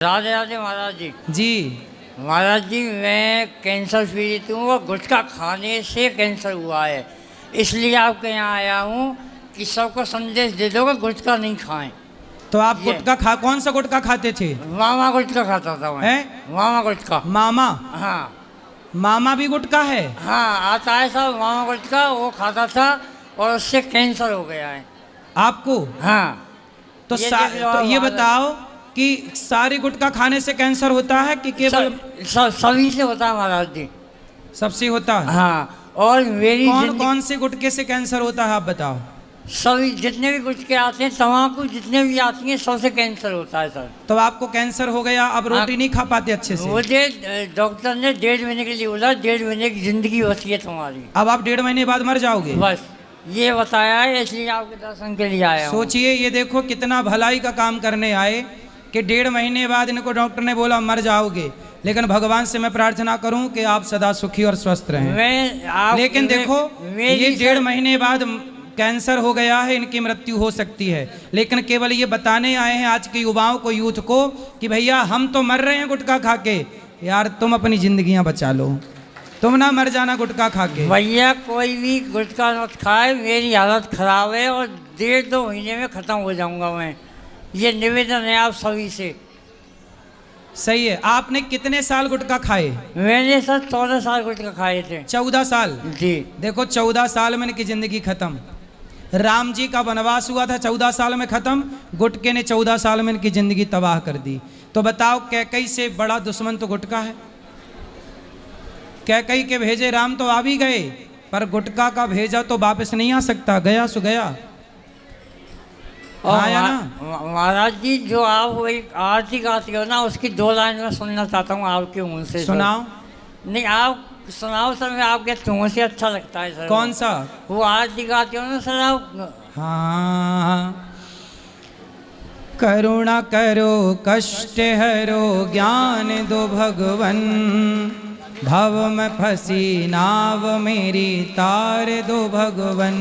राधे राधे महाराज जी। जी महाराज जी, मैं कैंसर पीड़ित हूँ और गुटखा खाने से कैंसर हुआ है, इसलिए आपके यहाँ आया हूँ कि सबको संदेश दे दो कि गुटखा नहीं खाएं। तो आप गुटखा कौन सा गुटखा खाते थे? मामा गुटखा खाता था मैं। मामा गुटखा। मामा? हाँ। मामा भी गुटखा है? हाँ, आता है सब मामा गुटखा, वो खाता था और उससे कैंसर हो गया है। आपको? हाँ। तो ये बताओ कि सारे गुटखा खाने से कैंसर होता है कि केवल सभी से होता है महाराज जी? सबसे होता है। हाँ। और मेरी कौन से गुटखे से कैंसर होता है आप बताओ? सभी जितने भी गुटखे आते हैं, तम्बाकू जितने भी आती हैं, सबसे कैंसर होता है सर। तो आपको कैंसर हो गया, अब रोटी नहीं खा पाते अच्छे से? मुझे डॉक्टर ने 1.5 महीने के लिए बोला, 1.5 महीने की जिंदगी बची है तुम्हारी। अब आप 1.5 महीने बाद मर जाओगे? बस ये बताया है, इसलिए आपके दर्शन के लिए आया हूं। सोचिए, ये देखो कितना भलाई का काम करने आए कि 1.5 महीने बाद इनको डॉक्टर ने बोला मर जाओगे, लेकिन भगवान से मैं प्रार्थना करूं कि आप सदा सुखी और स्वस्थ रहें। लेकिन देखो, ये 1.5 महीने बाद कैंसर हो गया है, इनकी मृत्यु हो सकती है, लेकिन केवल ये बताने आए हैं आज के युवाओं को, यूथ को, कि भैया हम तो मर रहे हैं गुटखा खा के, यार तुम अपनी जिंदगियां बचा लो, तुम ना मर जाना गुटखा खा के। भैया कोई भी गुटखा मत खाए, मेरी हालत खराब है और 1.5-2 महीने में खत्म हो जाऊंगा मैं। ये निवेदन है आप सभी से। सही है। आपने कितने साल गुटखा खाए? मैंने सर 14 साल गुटखा खाए थे। 14 साल? जी। देखो 14 साल में इनकी जिंदगी खत्म। राम जी का वनवास हुआ था 14 साल में खत्म, गुटके ने 14 साल में इनकी जिंदगी तबाह कर दी। तो बताओ, कैकई से बड़ा दुश्मन तो गुटखा है। कैकई के भेजे राम तो आ भी गए, पर गुटखा का भेजा तो वापस नहीं आ सकता, गया सो गया। आया ना महाराज जी, जो आप एक आरती गाती हो ना, उसकी 2 लाइन में सुनना चाहता हूँ आपके मुंह से। सुनाओ। नहीं, आप सुनाओ सर, मैं आपके मुँह से अच्छा लगता है सर। कौन सा? वो आरती गाती हो ना सर आप। हाँ। करुणा करो कष्ट हरो, ज्ञान दो भगवन, भव में फंसी नाव मेरी तार दो भगवन,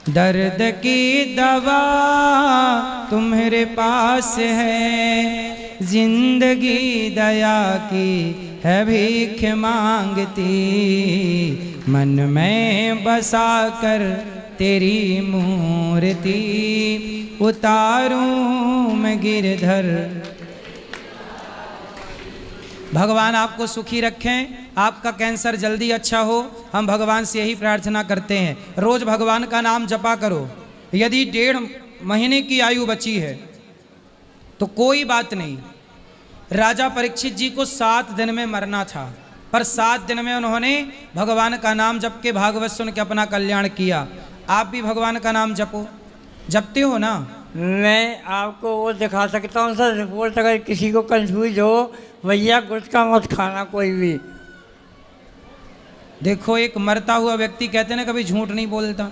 दर्द की दवा तुम्हारे पास है, जिंदगी दया की है भीख मांगती, मन में बसा कर तेरी मूर्ति, उतारूं मैं गिरधर। भगवान आपको सुखी रखें, आपका कैंसर जल्दी अच्छा हो, हम भगवान से यही प्रार्थना करते हैं। रोज भगवान का नाम जपा करो। यदि 1.5 महीने की आयु बची है तो कोई बात नहीं। राजा परीक्षित जी को 7 दिन में मरना था, पर 7 दिन में उन्होंने भगवान का नाम जप के, भागवत सुन के अपना कल्याण किया। आप भी भगवान का नाम जपो, जपते हो ना? मैं आपको वो दिखा सकता हूँ सर रिपोर्ट, अगर किसी को कंफ्यूज हो, भैया गुटखा मत खाना कोई भी। देखो, एक मरता हुआ व्यक्ति कहते ना कभी झूठ नहीं बोलता।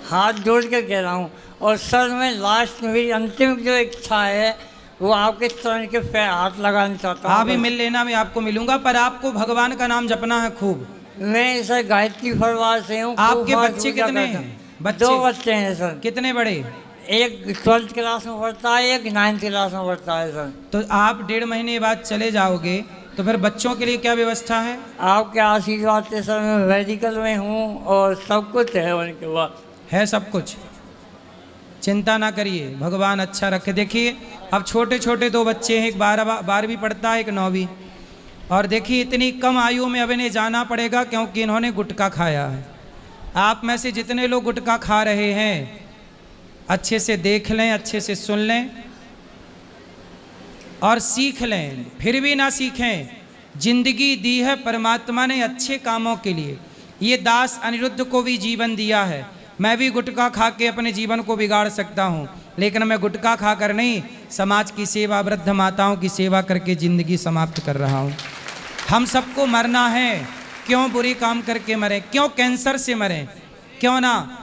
हाथ जोड़ के कह रहा हूँ। और सर मैं लास्ट में, मेरी अंतिम जो इच्छा है, वो आपके चरण के पैर हाथ लगाना चाहता हूँ। आप भी मिल लेना, मैं आपको मिलूंगा, पर आपको भगवान का नाम जपना है खूब। मैं सर गायत्री परिवार से हूँ। आपके बच्चे कितने हैं? 2 बच्चे हैं सर। कितने बड़े? एक 12th क्लास में पढ़ता है, एक 9th क्लास में पढ़ता है सर। तो आप 1.5 महीने बाद चले जाओगे, तो फिर बच्चों के लिए क्या व्यवस्था है? आपके आशीर्वाद से सर मैं मेडिकल में हूँ और सब कुछ है उनके पास। है सब कुछ, चिंता ना करिए, भगवान अच्छा रखे। देखिए, अब छोटे छोटे 2 बच्चे हैं, एक 12वीं पढ़ता है, एक 9वीं। और देखिए, इतनी कम आयु में अब इन्हें जाना पड़ेगा क्योंकि इन्होंने गुटखा खाया है। आप में से जितने लोग गुटखा खा रहे हैं, अच्छे से देख लें, अच्छे से सुन लें और सीख लें। फिर भी ना सीखें, जिंदगी दी है परमात्मा ने अच्छे कामों के लिए। ये दास अनिरुद्ध को भी जीवन दिया है। मैं भी गुटखा खा के अपने जीवन को बिगाड़ सकता हूँ, लेकिन मैं गुटखा खाकर नहीं, समाज की सेवा, वृद्ध माताओं की सेवा करके ज़िंदगी समाप्त कर रहा हूँ। हम सबको मरना है, क्यों बुरे काम करके मरें, क्यों कैंसर से मरें, क्यों ना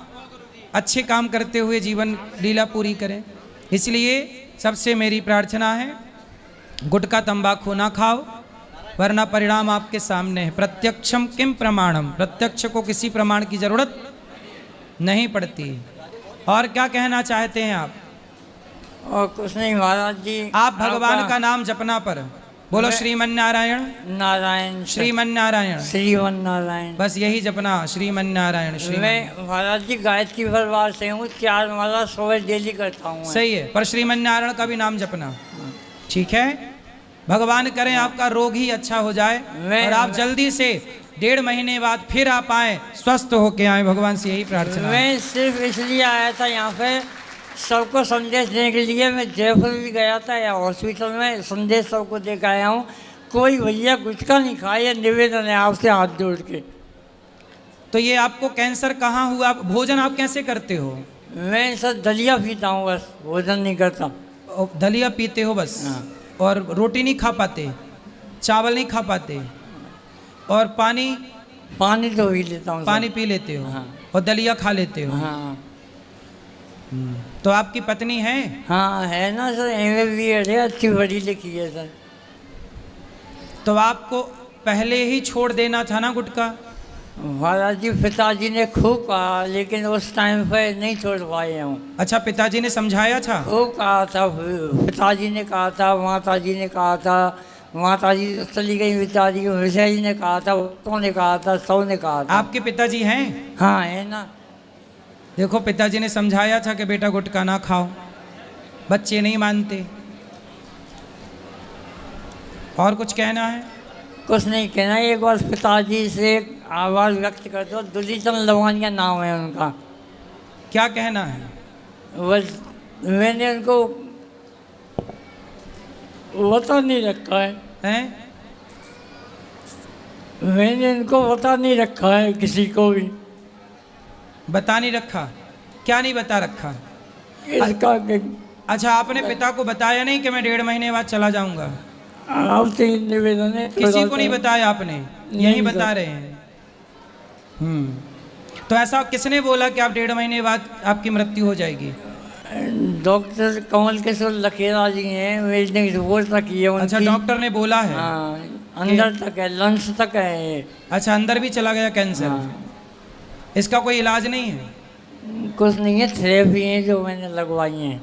अच्छे काम करते हुए जीवन लीला पूरी करें। इसलिए सबसे मेरी प्रार्थना है, गुटखा तंबाकू ना खाओ, वरना परिणाम आपके सामने है। प्रत्यक्षम किम प्रमाणम, प्रत्यक्ष को किसी प्रमाण की जरूरत नहीं पड़ती। और क्या कहना चाहते हैं आप? और कुछ नहीं महाराज जी। आप भगवान आपका का नाम जपना पर बोलो श्रीमन नारायण नारायण श्रीमन नारायण, श्रीमन नारायण। बस यही जपना श्रीमन नारायण श्रीमन। मैं महाराज जी गायत्री परिवार से हूँ, 4 माला सुबह डेली करता हूँ। सही है, पर श्रीमन नारायण का भी नाम जपना, ठीक है। भगवान करें आपका रोग ही अच्छा हो जाए और आप जल्दी से 1.5 महीने बाद फिर आप आए, स्वस्थ होके आए, भगवान से यही प्रार्थना है। मैं सिर्फ इसलिए आया था यहाँ पे सबको संदेश देने के लिए। मैं जयपुर भी गया था, या हॉस्पिटल में संदेश सबको दे के आया हूँ। कोई भैया गुटखा नहीं खाए, निवेदन है आपसे हाथ जोड़ के। तो ये आपको कैंसर कहाँ हुआ? भोजन आप कैसे करते हो? मैं सर दलिया पीता हूँ, बस भोजन नहीं करता। दलिया पीते हो बस? हाँ। और रोटी नहीं खा पाते, चावल नहीं खा पाते, और पानी तो पी लेता हूँ। पानी पी लेते हो? हाँ। और दलिया खा लेते हो? हाँ। तो आपकी पत्नी है? हाँ है ना सर, MBA है, अच्छी पढ़ी लिखी है सर। तो आपको पहले ही छोड़ देना था ना गुटखा? महाराज जी पिताजी ने खूब कहा, लेकिन उस टाइम पे नहीं छोड़ पाए हूँ। अच्छा, पिताजी ने समझाया था? खूब कहा था, पिताजी ने कहा था, माता जी ने कहा था। माता जी चली गई बेचारी, विषय जी ने कहा था, भक्तों ने कहा था, सब ने कहा था। आपके पिताजी हैं? हाँ है ना। देखो, पिताजी ने समझाया था कि बेटा गुटखा ना खाओ, बच्चे नहीं मानते। और कुछ कहना है? कुछ नहीं कहना। एक बार पिताजी से आवाज़ व्यक्त कर दो। दुलीचंद लवानिया नाम है उनका। क्या कहना है? बस मैंने उनको बता नहीं रखा है। हैं? मैंने इनको बता नहीं रखा है किसी को भी। बता नहीं रखा? क्या नहीं बता रखा? इसका अच्छा, आपने पिता को बताया नहीं कि मैं 1.5 महीने बाद चला जाऊंगा? आपसे निवेदन है। किसी को नहीं बताया आपने? यही बता रहे हैं। तो ऐसा किसने बोला कि आप 1.5 महीने बाद आपकी मृत्यु हो जाएगी? डॉक्टर कमल किशोर लखेरा जी हैं, मेरी रिपोर्ट रखी है उनकी। अच्छा, डॉक्टर ने बोला है? हाँ, अंदर तक है, लंग्स तक है। अच्छा, अंदर भी चला गया कैंसर? हाँ। इसका कोई इलाज नहीं है? कुछ नहीं है, थेरेपी है जो मैंने लगवाई है।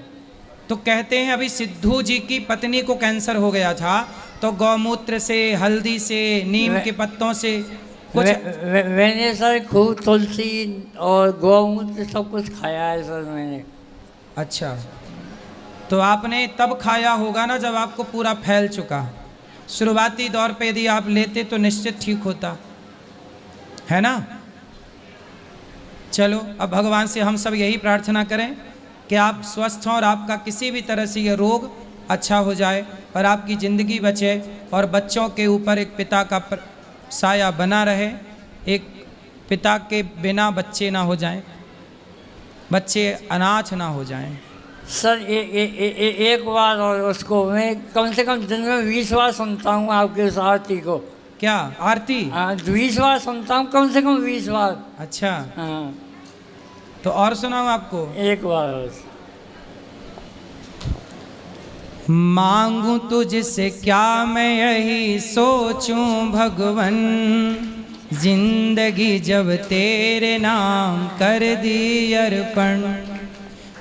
तो कहते हैं अभी सिद्धू जी की पत्नी को कैंसर हो गया था, तो गौमूत्र से, हल्दी से, नीम के पत्तों से कुछ मैंने सर खूब तुलसी और गौमूत्र सब कुछ खाया है सर मैंने। अच्छा, तो आपने तब खाया होगा ना जब आपको पूरा फैल चुका। शुरुआती दौर पे यदि आप लेते तो निश्चित ठीक होता है ना। चलो, अब भगवान से हम सब यही प्रार्थना करें कि आप स्वस्थ हों और आपका किसी भी तरह से ये रोग अच्छा हो जाए और आपकी ज़िंदगी बचे और बच्चों के ऊपर एक पिता का साया बना रहे। एक पिता के बिना बच्चे ना हो जाएं, बच्चे अनाथ ना हो जाएं। सर एक बार और उसको मैं कम से कम दिन में 20 बार सुनता हूँ आपके उस आरती को। क्या आरती? हाँ, 20 बार सुनता हूँ, कम से कम 20 बार। अच्छा, हाँ। तो और सुनाऊँ आपको? एक बार बस। मांगू तुझसे क्या मैं यही सोचूं भगवन, जिंदगी जब तेरे नाम कर दी अर्पण।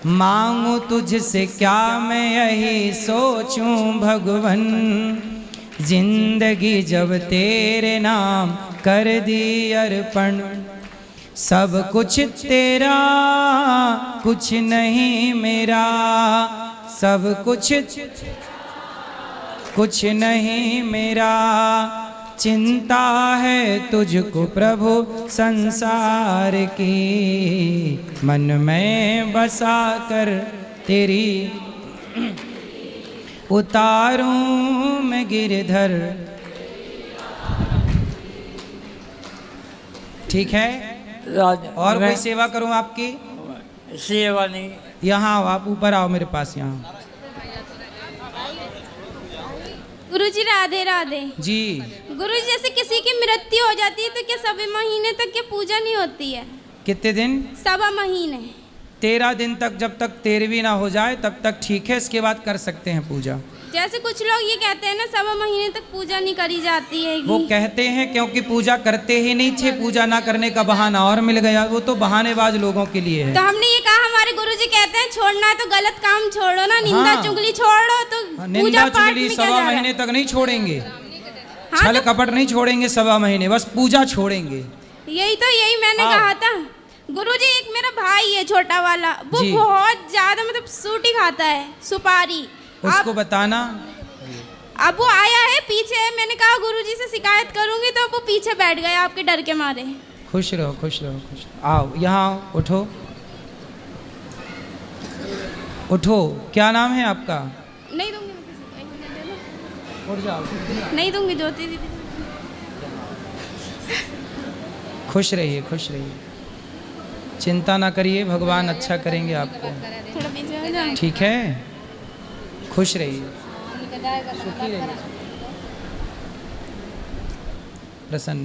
मांगू तुझसे क्या मैं यही सोचूं भगवन, जिंदगी जब तेरे नाम कर दी अर्पण। सब कुछ तेरा कुछ नहीं मेरा, सब कुछ नहीं मेरा। चिंता है तुझको प्रभु संसार की, मन में बसा कर तेरी उतारूं मैं गिरधर। ठीक है, और कोई सेवा करूं आपकी? सेवा नहीं। यहाँ आओ, आप ऊपर आओ मेरे पास यहाँ। गुरुजी राधे राधे। जी। गुरुजी, जैसे किसी की मृत्यु हो जाती है तो क्या सवा महीने तक क्या पूजा नहीं होती है? कितने दिन? सवा महीने। 13 दिन तक, जब तक 13वीं ना हो जाए तब तक ठीक है, इसके बाद कर सकते हैं पूजा। जैसे कुछ लोग ये कहते हैं ना 7 महीने तक पूजा नहीं करी जाती है। वो कहते हैं क्योंकि पूजा करते ही नहीं थे, पूजा ना करने का बहाना और मिल गया। वो तो बहानेबाज लोगों के लिए है। तो हमने ये कहा, हमारे गुरुजी कहते हैं छोड़ना है तो गलत काम छोड़ो ना, निंदा हाँ। चुगली छोड़ो। तो निंदा पूजा पाठ चुगली में क्या 1.25 जा रहा है? महीने तक नहीं छोड़ेंगे, हाँ, छल तो कपट नहीं छोड़ेंगे 1.25 महीने, बस पूजा छोड़ेंगे। यही मैंने हाँ। कहा था। गुरुजी एक मेरा भाई है छोटा वाला, वो जी। बहुत ज्यादा मतलब सूटी खाता है, सुपारी। उसको बताना। अब वो आया है पीछे, मैंने कहा गुरुजी से शिकायत करूंगी, तो वो पीछे बैठ गया आपके डर के मारे। खुश रहो, खुश रहो, खुश रहो। आओ यहाँ आओ, उठो उठो। क्या नाम है आपका? नहीं दूंगी मैं किसी को, 1 मिनट दे दो। उठ जाओ। नहीं दूंगी ज्योति दीदी। खुश रहिए, खुश रहिए, चिंता ना करिए, भगवान अच्छा करेंगे आपको। थोड़ा पीछे हो जाओ। ठीक है, खुश रहिए, सुखी रहिए, प्रसन्न